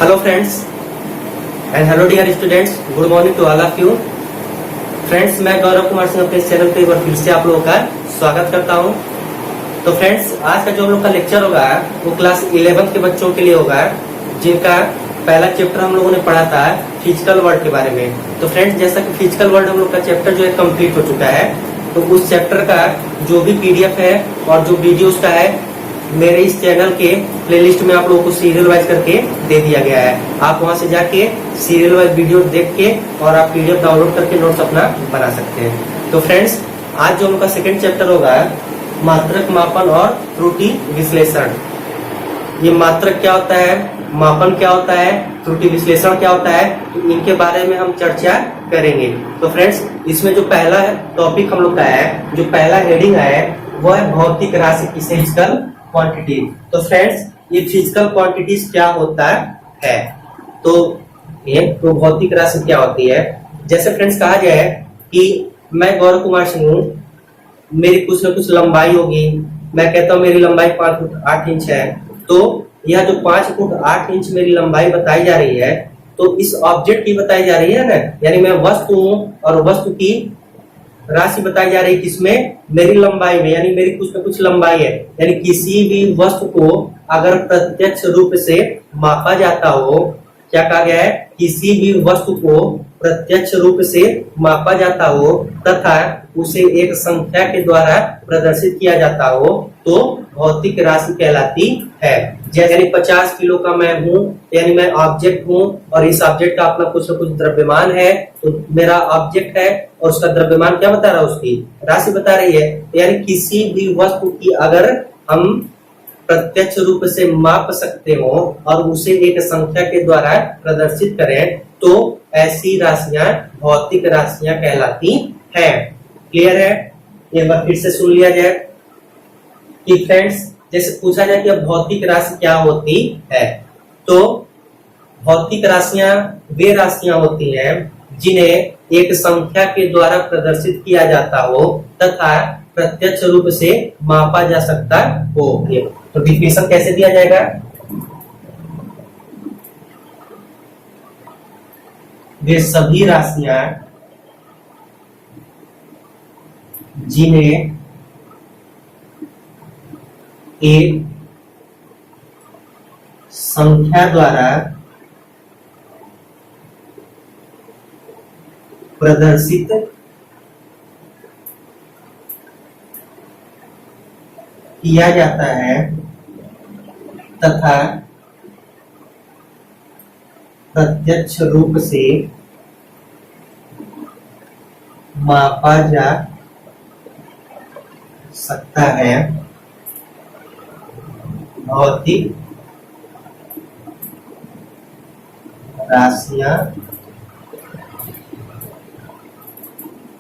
Hello friends and hello dear students. Good morning to all of you. Friends, मैं गौरव कुमार सिंह अपने channel पे एक बार फिर से आप लोगों का स्वागत करता हूं। तो फ्रेंड्स, आज का जो हम लोग का लेक्चर होगा वो क्लास 11 के बच्चों के लिए होगा, जिनका पहला चैप्टर हम लोगों ने पढ़ा था फिजिकल वर्ल्ड के बारे में। तो फ्रेंड्स, जैसा कि फिजिकल वर्ल्ड हम लोग का चैप्टर जो है कंप्लीट हो चुका है, तो उस चैप्टर का जो भी पीडीएफ है और जो वीडियो उसका है मेरे इस चैनल के प्लेलिस्ट में आप लोगों को सीरियल वाइज करके दे दिया गया है। आप वहां से जाके सीरियल वाइज वीडियो देख के और आप पीडीएफ डाउनलोड करके नोट्स अपना बना सकते हैं। तो फ्रेंड्स, आज जो हम लोग का सेकेंड चैप्टर होगा मात्रक मापन और त्रुटि विश्लेषण। ये मात्रक क्या होता है, मापन क्या होता है, त्रुटि विश्लेषण क्या होता है, तो इनके बारे में हम चर्चा करेंगे। तो फ्रेंड्स, इसमें जो पहला टॉपिक हम लोग का है, जो पहला हेडिंग है वो है भौतिक राशि की फिजिकल क्वांटिटी। तो फ्रेंड्स, ये फिजिकल क्वांटिटीज क्या होता है, तो ये तो भौतिक राशि क्या होती है। जैसे फ्रेंड्स कहा जाए कि मैं गौरव कुमार सिंह हूँ, मेरी कुछ न कुछ लंबाई होगी। मैं कहता हूँ मेरी लंबाई 5 फुट 8 इंच है, तो यह जो 5 फुट 8 इंच मेरी लंबाई बताई जा रही है, तो इस ऑब्जेक्ट की बताई जा रही है ना, यानी मैं वस्तु हूँ और वस्तु की राशि बताई जा रही है किसमें, मेरी लंबाई में, यानी मेरी कुछ न कुछ लंबाई है। यानी किसी भी वस्तु को अगर प्रत्यक्ष रूप से मापा जाता हो, क्या कहा गया है, किसी भी वस्तु को प्रत्यक्ष रूप से मापा जाता हो तथा उसे एक संख्या के द्वारा प्रदर्शित किया जाता हो, तो भौतिक राशि कहलाती है। जैसे 50 किलो का मैं हूँ, यानी मैं ऑब्जेक्ट हूँ और इस ऑब्जेक्ट का अपना कुछ न कुछ द्रव्यमान है, तो मेरा ऑब्जेक्ट है और उसका द्रव्यमान क्या बता रहा है, उसकी राशि बता रही है। यानी किसी भी वस्तु की अगर हम प्रत्यक्ष रूप से माप सकते हो और उसे एक संख्या के द्वारा प्रदर्शित करें, तो ऐसी राशियां भौतिक राशियां कहलाती हैं। क्लियर है? एक बार फिर से सुन लिया जाए कि फ्रेंड्स, जैसे पूछा जाए कि अब भौतिक राशि क्या होती है, तो भौतिक राशियां वे राशियां होती हैं जिन्हें एक संख्या के द्वारा प्रदर्शित किया जाता हो तथा प्रत्यक्ष रूप से मापा जा सकता हो। तो डिफिनेशन कैसे दिया जाएगा, वे सभी राशियां जिन्हें एक संख्या द्वारा प्रदर्शित किया जाता है तथा प्रत्यक्ष रूप से मापा जा सकता है, भौतिक राशियां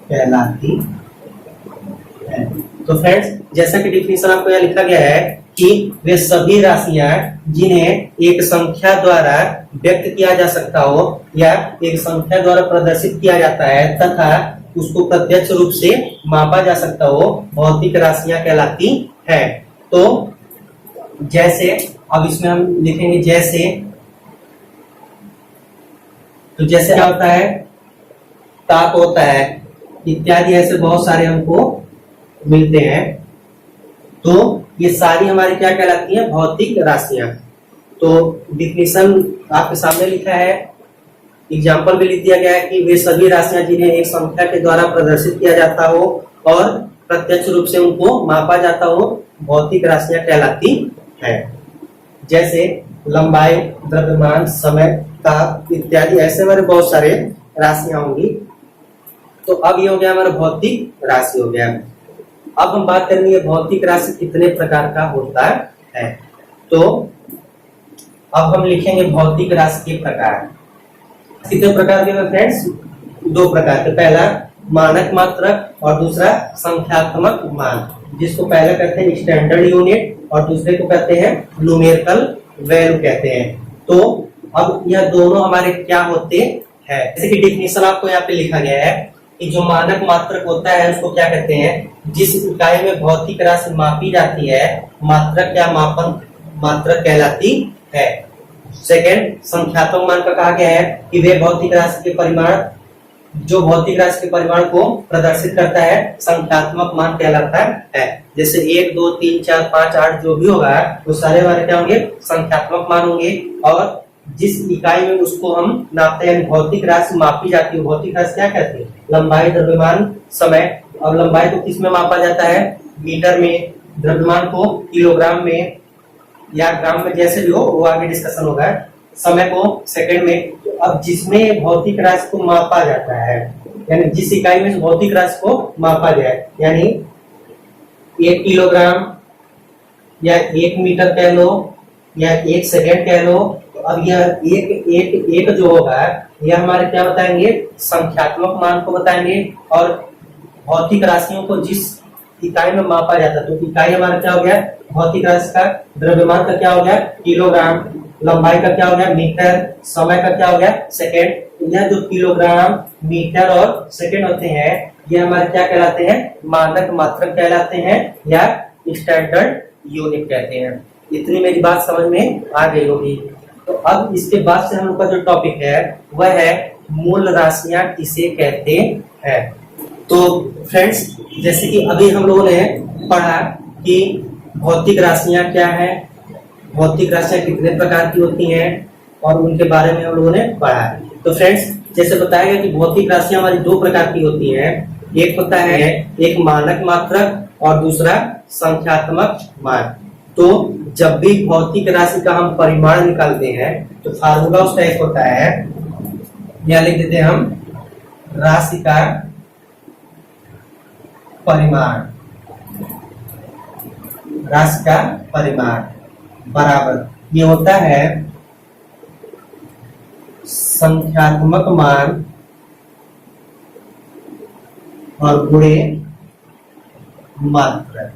कहलाती है। तो फ्रेंड्स, जैसा कि डिफिनेशन आपको यहाँ लिखा गया है कि वे सभी राशियां जिन्हें एक संख्या द्वारा व्यक्त किया जा सकता हो या एक संख्या द्वारा प्रदर्शित किया जाता है तथा उसको प्रत्यक्ष रूप से मापा जा सकता हो, भौतिक राशियां कहलाती है। तो जैसे अब इसमें हम लिखेंगे जैसे, तो जैसे क्या होता है, ताप होता है इत्यादि, ऐसे बहुत सारे हमको मिलते हैं। तो ये सारी हमारी क्या कहलाती हैं, भौतिक राशियां। तो डिफिनेशन आपके सामने लिखा है, एग्जाम्पल भी लिख दिया गया है कि वे सभी राशियां जिन्हें एक संख्या के द्वारा प्रदर्शित किया जाता हो और प्रत्यक्ष रूप से उनको मापा जाता हो, भौतिक राशियां कहलाती है। जैसे लंबाई, द्रव्यमान, समय, ताप इत्यादि, ऐसे हमारे बहुत सारे राशियां होंगी। तो अब ये हो गया हमारा भौतिक राशि हो गया। अब हम बात करेंगे भौतिक राशि कितने प्रकार का होता है। तो अब हम लिखेंगे भौतिक राशि के प्रकार। कितने प्रकार के फ्रेंड्स, 2 प्रकार के। पहला मानक मात्रक और दूसरा संख्यात्मक मान, जिसको पहले कहते हैं स्टैंडर्ड यूनिट और दूसरे को कहते हैं न्यूमेरिकल वैल्यू कहते हैं। तो अब यह दोनों हमारे क्या होते हैं, जैसे कि डिफिनेशन आपको यहाँ पे लिखा गया है कि जो मानक मात्रक होता है उसको क्या कहते हैं, जिस इकाई में भौतिक राशि मापी जाती है, मात्रक या मापन मात्रक कहलाती है। सेकेंड, संख्यात्मक मान का कहा गया है कि वे भौतिक राशि के परिमाण, जो भौतिक राशि के परिमाण को प्रदर्शित करता है, संख्यात्मक मान कहलाता है। जैसे 1 2 3 4 5 8 जो भी होगा वो सारे हमारे क्या होंगे, संख्यात्मक मान होंगे। और जिस इकाई में उसको हम नापते हैं, भौतिक राशि मापी जाती है, भौतिक राशि क्या कहते हैं, लंबाई, द्रव्यमान, समय। अब लंबाई को किस में मापा जाता है, मीटर में, द्रव्यमान को किलोग्राम में या ग्राम में, जैसे भी हो वो आगे डिस्कशन होगा, समय को सेकंड में। तो अब जिसमें भौतिक राशि को मापा जाता है, यानी जिस इकाई में भौतिक राशि को मापा जाए, यानी 1 किलोग्राम या 1 मीटर कह लो या 1 सेकेंड कह लो, तो अब यह एक जो होगा यह हमारे क्या बताएंगे, संख्यात्मक मान को बताएंगे। और भौतिक राशियों को जिस इकाई में मापा जाता है, तो इकाई हमारा क्या हो गया, भौतिक राशि का, द्रव्यमान का क्या हो गया, किलोग्राम, लंबाई का क्या हो गया, मीटर, समय का क्या हो गया, सेकेंड। यह जो किलोग्राम, मीटर और सेकेंड होते हैं, ये हमारे क्या कहलाते हैं, मानक मात्रक कहलाते हैं या स्टैंडर्ड यूनिट कहते हैं। इतनी मेरी बात समझ में आ गई होगी। तो अब इसके बाद से हम लोग का जो टॉपिक है वह है मूल राशियां किसे कहते हैं। तो फ्रेंड्स, जैसे कि अभी हम लोगों ने पढ़ा कि भौतिक राशियां क्या है, भौतिक राशियां कितने प्रकार की होती हैं और उनके बारे में हम लोगों ने पढ़ा। तो फ्रेंड्स, जैसे बताया गया कि भौतिक राशियां हमारी 2 प्रकार की होती हैं। एक होता है एक मानक मात्रक और दूसरा संख्यात्मक मान। तो जब भी भौतिक राशि का हम परिमाण निकालते हैं तो फार्मूला उस टाइप होता है, या लिख देते हैं हम, राशि का परिमाण, राशि का परिमाण बराबर ये होता है संख्यात्मक मान और गुणे मात्रक।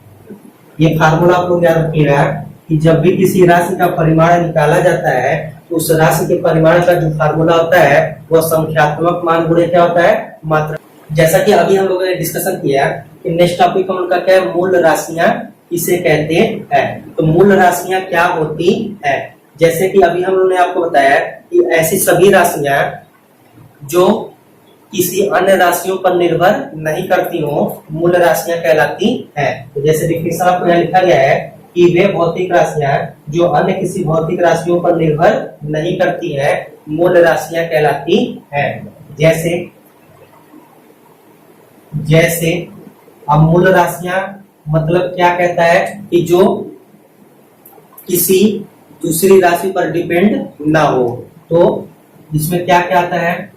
ये फार्मूला आप लोग याद रखिएगा कि जब भी किसी राशि का परिमाण निकाला जाता है तो उस राशि के परिमाण का जो फार्मूला होता है वह संख्यात्मक मान गुणे क्या होता है, मात्रक। जैसा कि अभी हम लोगों ने डिस्कशन किया कि नेक्स्ट टॉपिक हम लोग का क्या है, मूल राशियां किसे कहते हैं। तो मूल राशियां क्या होती है, जैसे कि अभी हम लोगों ने आपको बताया कि ऐसी सभी राशियां जो किसी अन्य राशियों पर निर्भर नहीं करती हो, मूल राशियां कहलाती हैं। तो जैसे डिफिनेशन आपको यहाँ लिखा गया है कि वे भौतिक राशियां जो अन्य किसी भौतिक राशियों पर निर्भर नहीं करती हैं, मूल राशियां कहलाती हैं। जैसे अब मूल राशियां मतलब क्या कहता है कि जो किसी दूसरी राशि पर डिपेंड ना हो। तो इसमें क्या क्या आता है,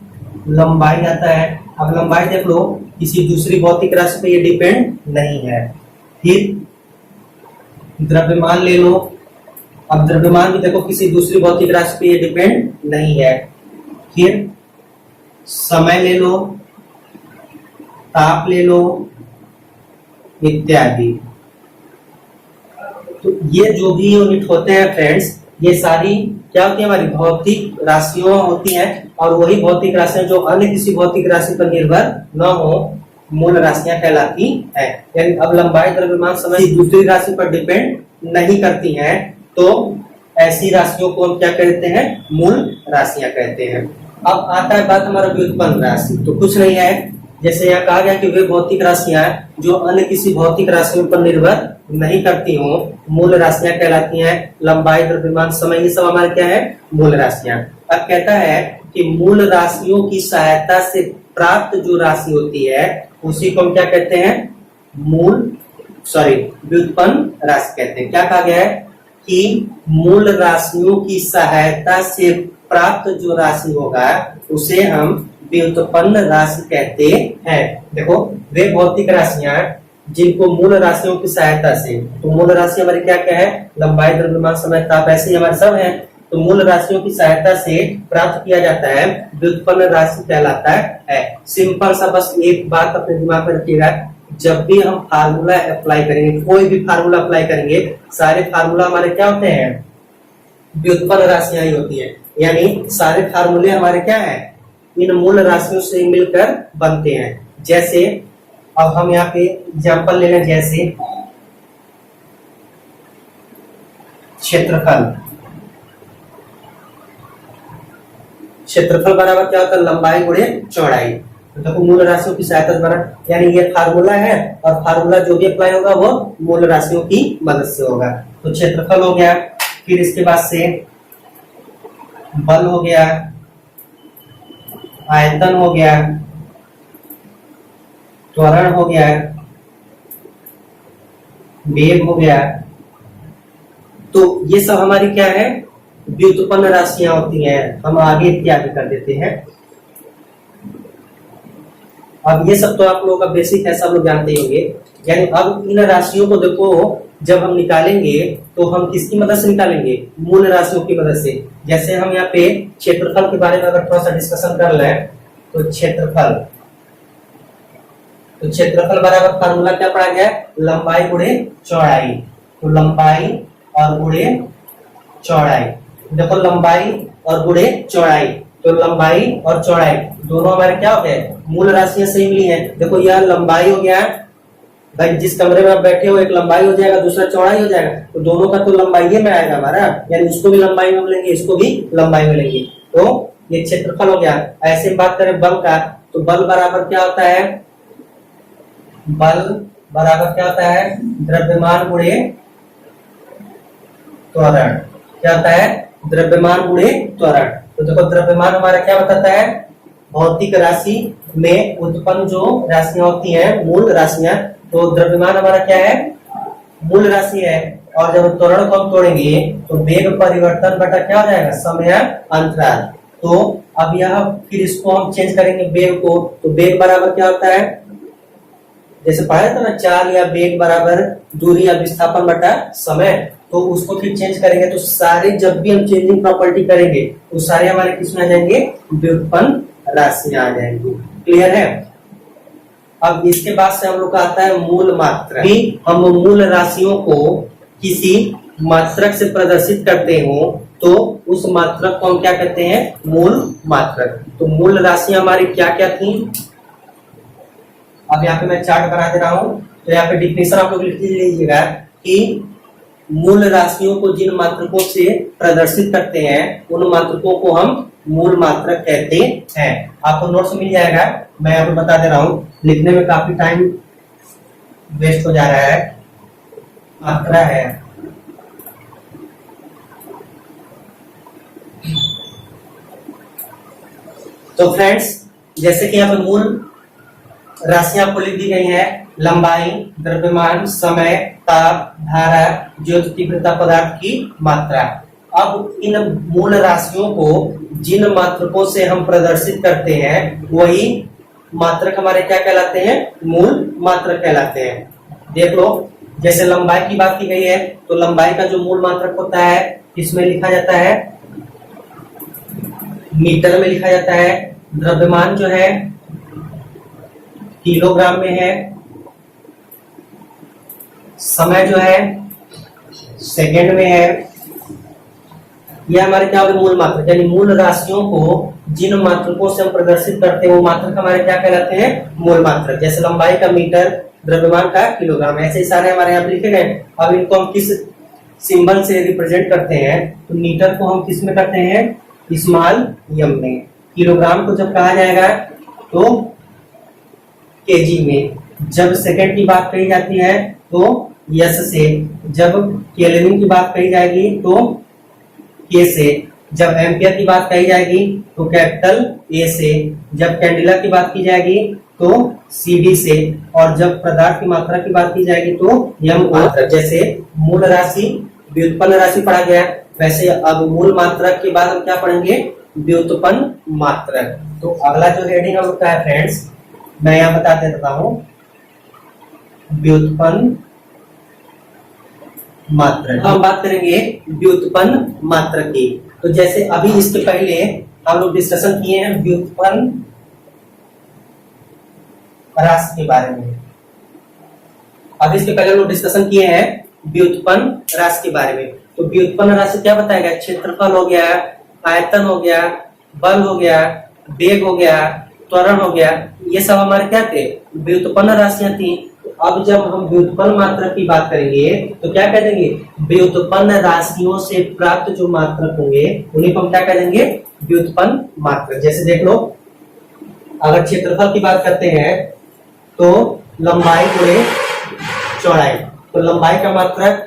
लंबाई आता है। अब लंबाई देख लो, किसी दूसरी भौतिक राशि पे ये डिपेंड नहीं है। फिर द्रव्यमान ले लो, अब द्रव्यमान भी देखो किसी दूसरी भौतिक राशि पे ये डिपेंड नहीं है। फिर समय ले लो, ताप ले लो इत्यादि। तो ये जो भी यूनिट होते हैं फ्रेंड्स, ये सारी क्या होती है, हमारी भौतिक राशियों होती हैं। और वही भौतिक राशियां जो अन्य किसी भौतिक राशि पर निर्भर न हो, मूल राशियां कहलाती है। यानी अब लंबाई, द्रव्यमान, समय दूसरी राशि पर डिपेंड नहीं करती हैं, तो ऐसी राशियों को हम क्या कहते हैं, मूल राशियां कहते हैं। अब आता है बात हमारा व्युत्पन्न राशि। तो कुछ नहीं है, जैसे यहाँ कहा गया कि वे भौतिक राशियां जो अन्य किसी भौतिक राशियों पर निर्भर नहीं करती हो, मूल राशियां कहलाती हैं। लंबाई, द्रव्यमान, समय, ये सब हमारे क्या है, मूल राशियां। अब कहता है कि मूल राशियों की सहायता से प्राप्त जो राशि होती है उसी को हम क्या कहते हैं, व्युत्पन्न राशि कहते हैं। क्या कहा गया है कि मूल राशियों की सहायता से प्राप्त जो राशि होगा उसे हम व्युत्पन्न राशि कहते हैं। देखो, वे भौतिक राशियां जिनको मूल राशियों की सहायता से, तो मूल राशि हमारी क्या क्या है, लंबाई, द्रव्यमान, समय, ताप, ऐसे ही हमारे सब है। तो मूल राशियों की सहायता से प्राप्त किया जाता है, व्युत्पन्न राशि कहलाता है। सिंपल सा बस एक बात अपने दिमाग में रखिएगा, जब भी हम फार्मूला अप्लाई करेंगे, कोई भी फार्मूला अप्लाई करेंगे, सारे फार्मूला हमारे क्या होते हैं, व्युत्पन्न राशियां ही होती है। यानी सारे फार्मूले हमारे क्या है, इन मूल राशियों से मिलकर बनते हैं। जैसे अब हम यहाँ पे एग्जाम्पल ले लें, जैसे क्षेत्रफल, क्षेत्रफल बराबर क्या होता है, लंबाई गुणे चौड़ाई। तो देखो मूल राशियों की सहायता द्वारा, यानी ये फार्मूला है और फार्मूला जो भी अप्लाई होगा वो मूल राशियों की मदद से होगा। तो क्षेत्रफल हो गया, फिर इसके बाद से बल हो गया, आयतन हो गया, त्वरण हो गया, वेग हो गया। तो ये सब हमारी क्या है, व्युत्पन्न राशियां होती हैं। हम आगे इत्यादि कर देते हैं। अब ये सब तो आप लोगों का बेसिक है, सब लोग जानते ही होंगे। यानी अब इन राशियों को देखो, जब हम निकालेंगे तो हम किसकी मदद से निकालेंगे, मूल राशियों की मदद से। जैसे हम यहाँ पे क्षेत्रफल के बारे में अगर थोड़ा सा डिस्कशन कर लें, तो क्षेत्रफल बराबर फार्मूला क्या पढ़ा गया, लंबाई गुणे चौड़ाई। तो लंबाई और गुणे चौड़ाई, देखो लंबाई और गुणे चौड़ाई, तो लंबाई और चौड़ाई दोनों हमारे क्या हो गए, मूल राशियां से मिली है। देखो यह लंबाई हो गया भाई, जिस कमरे में आप बैठे हो एक लंबाई हो जाएगा, दूसरा चौड़ाई हो जाएगा, तो दोनों का तो लंबाई में आएगा हमारा, यानी उसको भी लंबाई में लेंगे, इसको भी लंबाई में लेंगे। तो ये क्षेत्रफल हो गया। ऐसे बात करें बल का, तो बल बराबर क्या होता है, बल बराबर क्या होता है, द्रव्यमान गुणे त्वरण। क्या होता है, द्रव्यमान गुणे त्वरण। तो देखो द्रव्यमान हमारा क्या बताता है, भौतिक राशि में उत्पन्न जो राशियां होती हैं, मूल राशियां। तो द्रव्यमान हमारा क्या है, मूल राशि है। और जब त्वरण को हम तोड़ेंगे तो वेग परिवर्तन बटा क्या हो जाएगा, समय अंतराल। तो अब यह फिर इसको हम चेंज करेंगे वेग को, तो वेग बराबर क्या होता है, जैसे पढ़ा था ना, चाल या वेग बराबर दूरी या विस्थापन बटा समय। तो उसको फिर चेंज करेंगे, तो सारे जब भी हम चेंजिंग प्रॉपर्टी करेंगे तो सारे हमारे किसमें आ जाएंगे, व्युत्पन्न राशियां आ जाएंगी। क्लियर है। अब इसके बाद से हम लोग का आता है मूल मात्रक। भी हम मूल राशियों को किसी मात्रक से प्रदर्शित करते हो तो उस मात्रक को हम क्या कहते हैं, मूल मात्रक। तो मूल राशियां हमारी क्या क्या थी, अब यहाँ पे मैं चार्ट बना दे रहा हूँ। तो यहाँ पे डिफिनेशन आप लोग लिख लीजिएगा कि मूल राशियों को जिन मात्रकों से प्रदर्शित करते हैं उन मात्रकों को हम मूल मात्रक कहते हैं। आपको नोट्स मिल जाएगा, मैं यहाँ पे बता दे रहा हूँ, लिखने में काफी टाइम वेस्ट हो जा रहा है। मात्रा है तो फ्रेंड्स, जैसे कि यहाँ पे मूल राशियां आपको लिख दी गई है, लंबाई, द्रव्यमान, समय, ताप, धारा, ज्योति तीव्रता, पदार्थ की मात्रा। अब इन मूल राशियों को जिन मात्रकों से हम प्रदर्शित करते हैं वही मात्रक हमारे क्या कहलाते हैं, मूल मात्रक कहलाते हैं। देख लो, जैसे लंबाई की बात की गई है, तो लंबाई का जो मूल मात्रक होता है किसमें लिखा जाता है, मीटर में लिखा जाता है। द्रव्यमान जो है किलोग्राम में है, समय जो है सेकंड में है। यह हमारे क्या होगा, मूल मात्रक। यानी मूल राशियों को जिन मात्रकों से हम प्रदर्शित करते हैं वो मात्रक हमारे क्या कहलाते हैं, मूल मात्रक। जैसे लंबाई का मीटर, द्रव्यमान का किलोग्राम, ऐसे ही सारे हमारे यहाँ लिखे गए। अब इनको हम किस सिंबल से रिप्रेजेंट करते हैं, तो मीटर को हम किस में करते हैं, स्मॉल एम में। किलोग्राम को जब कहा जाएगा तो केजी में। जब सेकंड की बात कही जाती है तो यस से। जब केल्विन की बात कही जाएगी तो के से। जब एम्पियर की बात कही जाएगी तो कैपिटल ए से। जब कैंडिला की बात की जाएगी तो सीबी से। और जब पदार्थ की मात्रा की बात की जाएगी तो एम मात्रक। जैसे मूल राशि, व्युत्पन्न राशि पढ़ा गया, वैसे अब मूल मात्रक के बाद हम क्या पढ़ेंगे, व्युत्पन्न मात्रक। तो अगला जो हेडिंग हम का है फ्रेंड्स, मैं यहाँ बता देता हूँ, व्युत्पन्न मात्रक। हम बात करेंगे व्युत्पन्न मात्रक की। तो जैसे अभी इसके पहले हम लोग डिस्कशन किए हैं व्युत्पन्न राशि के बारे में। अभी इसके पहले हम लोग डिस्कशन किए हैं व्युत्पन्न राशि के बारे में। तो व्युत्पन्न राशि क्या बताएगा, क्षेत्रफल हो गया, आयतन हो गया, बल हो गया, वेग हो गया, त्वरण हो गया, ये सब हमारे क्या थे, व्युत्पन्न राशियां थी। तो अब जब हम व्युत्पन्न मात्रक की बात करेंगे तो क्या कह देंगे, व्युत्पन्न राशियों से प्राप्त जो मात्रक होंगे उन्हीं को हम क्या कह देंगे, व्युत्पन्न मात्रक। जैसे देख लो, अगर क्षेत्रफल की बात करते हैं तो लंबाई गुणे चौड़ाई, तो लंबाई का मात्रक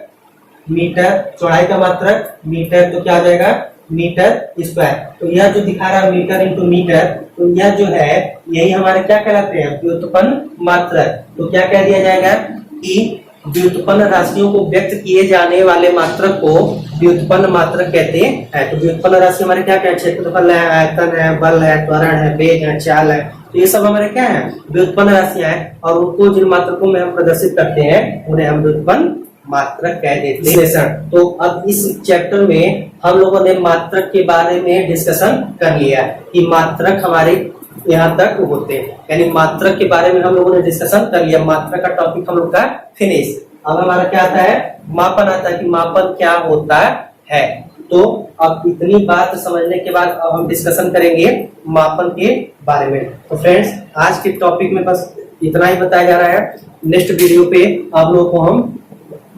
मीटर, चौड़ाई का मात्रक मीटर, तो क्या आ जाएगा मीटर स्क्वायर। तो यह जो दिखा रहा है मीटर इंटू मीटर, तो यह जो है यही हमारे क्या कहलाते हैं व्युत्पन्न मात्रक। तो क्या कह दिया जाएगा कि व्युत्पन्न राशियों को व्यक्त किए जाने वाले मात्रक को व्युत्पन्न मात्रक कहते हैं। तो व्युत्पन्न राशि हमारे क्या क्या क्षेत्रफल है, आयतन है, बल है, त्वरण है, वेग है, चाल है, तो ये सब हमारे क्या है व्युत्पन्न राशियां हैं। और उनको जिन मात्रकों में हम प्रदर्शित करते हैं उन्हें हम व्युत्पन्न मात्रक कह देते हैं। तो अब इस चैप्टर में हम लोगों ने मात्रक के बारे में डिस्कशन कर लिया कि मात्रक हमारे यहाँ तक होते हैं, यानी मात्रक के बारे में हम लोगों ने डिस्कशन कर लिया। मात्रक का टॉपिक हम लोग का फिनिश। अब हमारा क्या आता है मापन आता है कि मापन क्या होता है। तो अब इतनी बात समझने के बाद अब हम डिस्कशन करेंगे मापन के बारे में। तो फ्रेंड्स आज के टॉपिक में बस इतना ही बताया जा रहा है। नेक्स्ट वीडियो पे आप लोगों को हम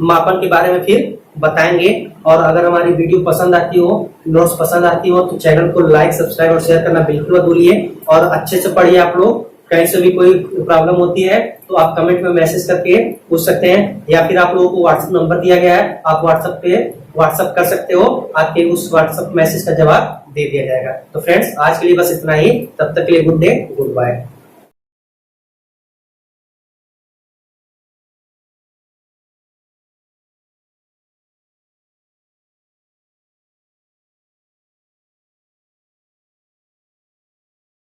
मापन के बारे में फिर बताएंगे। और अगर हमारी वीडियो पसंद आती हो, नोट्स पसंद आती हो, तो चैनल को लाइक, सब्सक्राइब और शेयर करना बिल्कुल मत भूलिए। और अच्छे से पढ़िए आप लोग। कहीं से भी कोई प्रॉब्लम होती है तो आप कमेंट में मैसेज करके पूछ सकते हैं, या फिर आप लोगों को व्हाट्सएप नंबर दिया गया है, आप व्हाट्सएप पे व्हाट्सएप कर सकते हो। आपके उस व्हाट्सएप मैसेज का जवाब दे दिया जाएगा। तो फ्रेंड्स आज के लिए बस इतना ही। तब तक के लिए गुड डे, गुड बाय।